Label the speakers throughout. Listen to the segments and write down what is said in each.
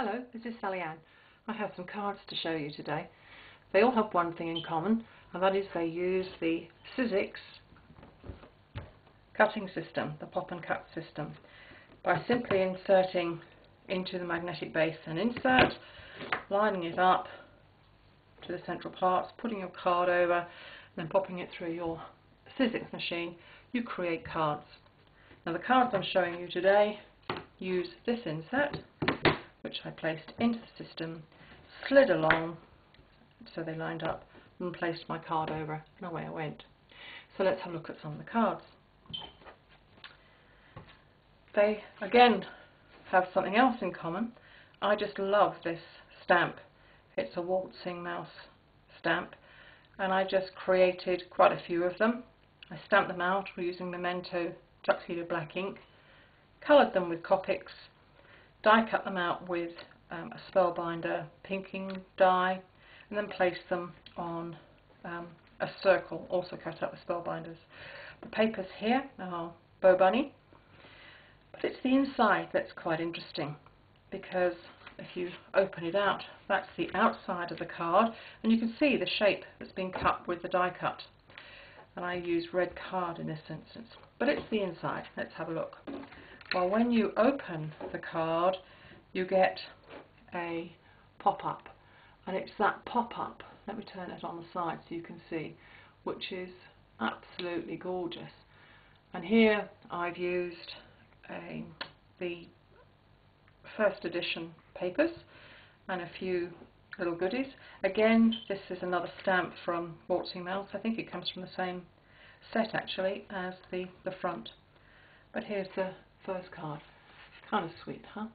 Speaker 1: Hello, this is Sally Ann. I have some cards to show you today. They all have one thing in common, and that is they use the Sizzix cutting system, the pop and cut system, by simply inserting into the magnetic base an insert, lining it up to the central parts, putting your card over, and then popping it through your Sizzix machine. You create cards. Now the cards I'm showing you today use this insert, which I placed into the system, slid along so they lined up, and placed my card over, and away I went. So let's have a look at some of the cards. They again have something else in common. I just love this stamp. It's a waltzing mouse stamp, and I just created quite a few of them. I stamped them out using Memento Tuxedo black ink, coloured them with Copics, die cut them out with a Spellbinder pinking die, and then placed them on a circle also cut out with Spellbinders. The papers here are Bow Bunny, but it's the inside that's quite interesting, because if you open it out, that's the outside of the card, and you can see the shape that's been cut with the die cut. And I use red card in this instance, but it's the inside. Let's have a look. Well, when you open the card, you get a pop-up, and it's that pop-up, let me turn it on the side so you can see, which is absolutely gorgeous. And here I've used the first edition papers and a few little goodies. Again, this is another stamp from Waltzing Mouse. I think it comes from the same set actually as the front. But here's the first card. Kind of sweet, huh?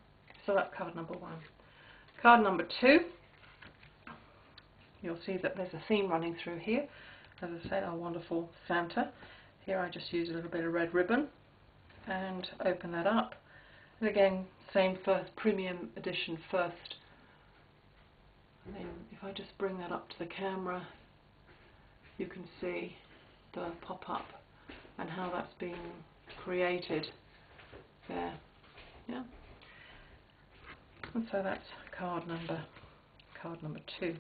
Speaker 1: So that's card number 1. Card number 2, you'll see that there's a theme running through here. As I said, our wonderful Santa. Here I just use a little bit of red ribbon and open that up. And again, same first premium edition first. And then if I just bring that up to the camera, you can see the pop-up and how that's being created there. Yeah. And so that's card number 2.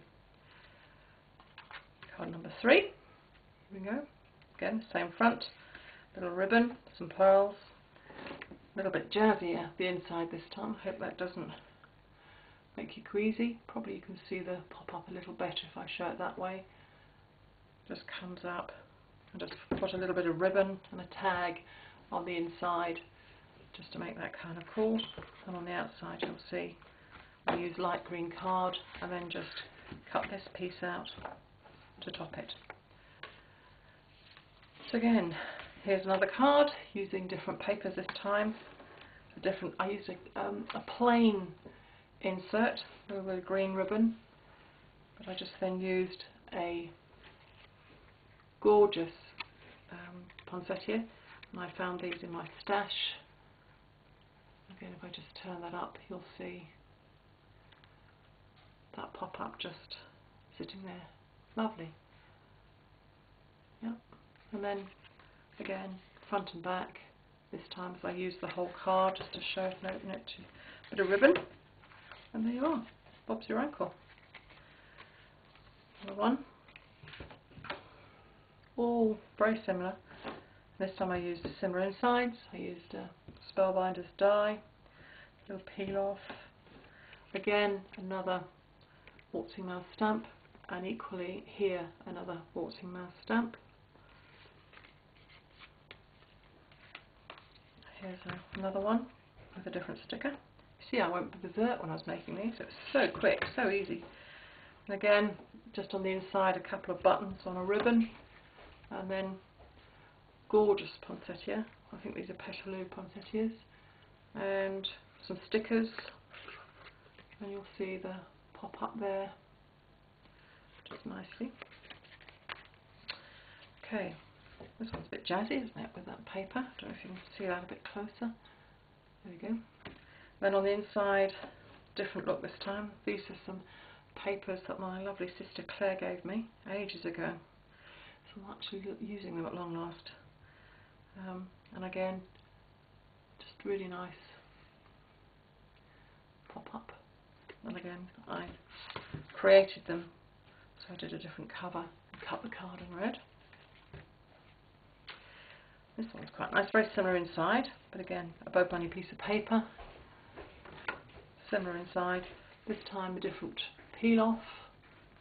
Speaker 1: Card number 3. Here we go. Again, same front, little ribbon, some pearls, a little bit jazzier the inside this time. I hope that doesn't make you queasy. Probably you can see the pop-up a little better if I show it that way. Just comes up, and just put a little bit of ribbon and a tag on the inside just to make that kind of cool. And on the outside you'll see I use light green card and then just cut this piece out to top it. So again, here's another card using different papers this time. I used a plain insert with a green ribbon, but I just then used a gorgeous poinsettia, and I found these in my stash. Again, if I just turn that up, you'll see that pop-up just sitting there. Lovely. Yep. And then again, front and back. This time as I use the whole card just to show it and open it to a bit of ribbon. And there you are. Bob's your uncle. Another one. All very similar. This time I used similar insides. I used a Spellbinder's die, a little peel off. Again, another Waltzing Mouse stamp, and equally here another Waltzing Mouse stamp. Here's another one with a different sticker. You see, I went berserk when I was making these. It was so quick, so easy. And again, just on the inside, a couple of buttons on a ribbon, and then gorgeous poinsettia. I think these are petaloo poinsettias, and some stickers, and you'll see the pop up there just nicely. Okay, this one's a bit jazzy, isn't it, with that paper? I don't know if you can see that a bit closer. There we go. Then on the inside, different look this time. These are some papers that my lovely sister Claire gave me ages ago, so I'm actually using them at long last. And again, just really nice pop-up. and again I created them, so I did a different cover and cut the card in red. This one's quite nice, very similar inside, but again a Bo Bunny piece of paper, similar inside, this time a different peel off,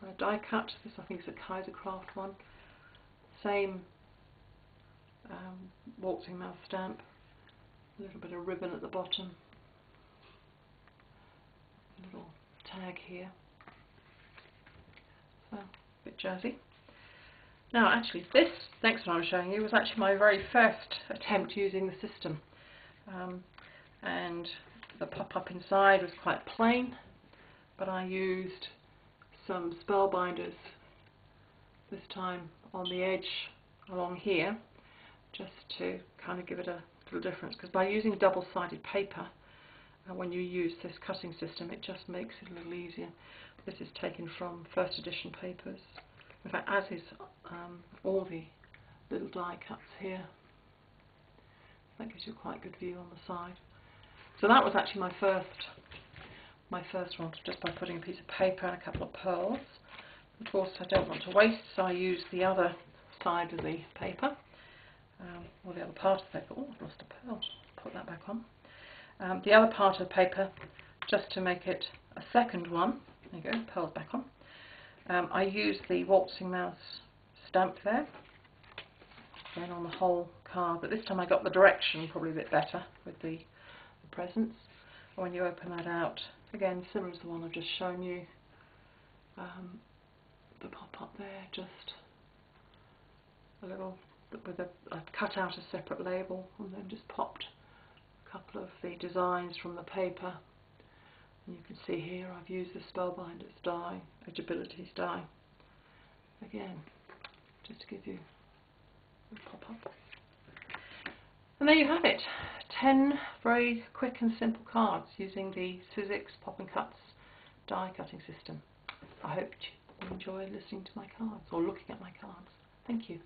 Speaker 1: a die cut. This I think is a Kaiser Craft one. Same waltzing mouse stamp, a little bit of ribbon at the bottom, a little tag here, so a bit jazzy. Now actually this next one I'm showing you was actually my very first attempt using the system, and the pop-up inside was quite plain, but I used some spellbinders this time on the edge along here, just to kind of give it a little difference, because by using double-sided paper, when you use this cutting system, it just makes it a little easier. This is taken from first edition papers, in fact as is all the little die cuts here. That gives you a quite good view on the side. So that was actually my first one, just by putting a piece of paper and a couple of pearls. Of course I don't want to waste, so I used the other side of the paper, or the other part of the paper. Oh, I've lost a pearl. Put that back on. The other part of the paper, just to make it a second one. There you go, pearls back on. I used the waltzing mouse stamp there, then on the whole card, but this time I got the direction probably a bit better with the presents. When you open that out, again similar to the one I've just shown you, the pop-up there, just a little, with I've cut out a separate label and then just popped a couple of the designs from the paper. And you can see here I've used the Spellbinders die, Edgeabilities die, again, just to give you a pop-up. And there you have it, 10 very quick and simple cards using the Sizzix Pop and Cuts die cutting system. I hope you enjoy listening to my cards or looking at my cards. Thank you.